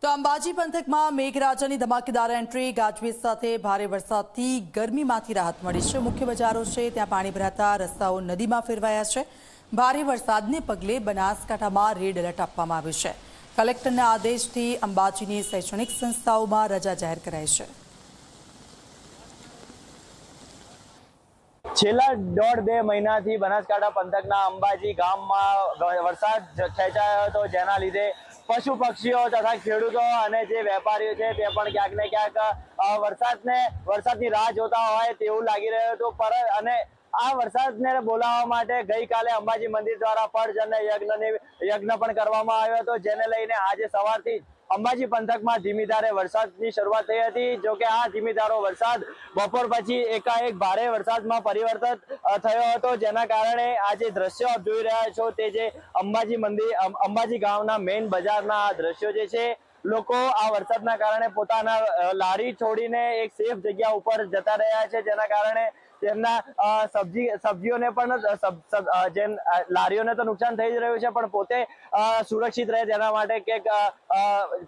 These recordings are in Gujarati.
તો અંબાજી પંથકમાં મેઘરાજાની ધમાકેદાર એન્ટ્રી, ગાજવીજ સાથે ભારે વરસાદથી ગરમીમાંથી રાહત મળી છે। મુખ્ય બજારો છે ત્યાં પાણી ભરાતા રસ્તાઓ નદીમાં ફેરવાયા છે। ભારે વરસાદને પગલે બનાસકાંઠામાં રેડ એલર્ટ આપવામાં આવ્યું છે। કલેક્ટરના આદેશથી અંબાજીની શૈક્ષણિક સંસ્થાઓમાં રજા જાહેર કરાઈ છે। છેલ્લા 1.5-2 મહિનાથી બનાસકાંઠા પંથકના અંબાજી ગામમાં વરસાદ ખેંચાયો હતો, જેના લીધે પશુ પક્ષીઓ તથા ખેડૂતો અને જે વેપારીઓ છે તે પણ ક્યાંક ને ક્યાંક વરસાદની રાહ જોતા હોય તેવું લાગી રહ્યું હતું। અને આ વરસાદને બોલાવવા માટે ગઈકાલે અંબાજી મંદિર દ્વારા પર્જન્ય યજ્ઞ પણ કરવામાં આવ્યો હતો, જેને લઈને આજે સવારથી અંબાજી પંથકમાં ધીમી ધારે વરસાદની શરૂઆત થઈ હતી। જો કે આ ધીમી ધારો વરસાદ બપોર પછી એકાએક ભારે વરસાદમાં પરિવર્તિત થયો હતો, જેના કારણે આ જે દ્રશ્યો આપ જોઈ રહ્યા છો તે જે અંબાજી ગામના મેઇન બજારના આ દ્રશ્યો જે છે, લોકો આ વરસાદના કારણે પોતાના લારી છોડીને એક સેફ જગ્યા ઉપર જતા રહ્યા છે, જેના કારણે તેમના સબ્જીઓને પણ જેમ લારીઓને તો નુકસાન થઈ જ રહ્યું છે, પણ પોતે સુરક્ષિત રહે તેના માટે કે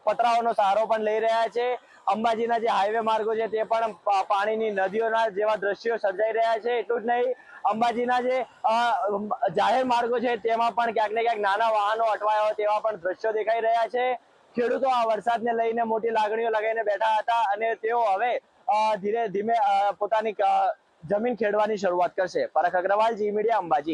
પતરાઓનો સહારો પણ લઈ રહ્યા છે। અંબાજીના જે હાઈવે માર્ગો છે તે પણ પાણીની નદીઓના જેવા દ્રશ્યો સર્જાઈ રહ્યા છે। એટલું જ નહીં, અંબાજીના જે જાહેર માર્ગો છે તેમાં પણ ક્યાંક ને ક્યાંક નાના વાહનો અટવાયા હોય તેવા પણ દ્રશ્યો દેખાઈ રહ્યા છે। ખેડૂતો આ વરસાદને લઈને મોટી લાગણીઓ લગાવીને બેઠા હતા અને તેઓ હવે ધીમે ધીમે પોતાની જમીન ખેડવાની શરૂઆત કરશે। પરખ અગ્રવાલ, જી મીડિયા, અંબાજી।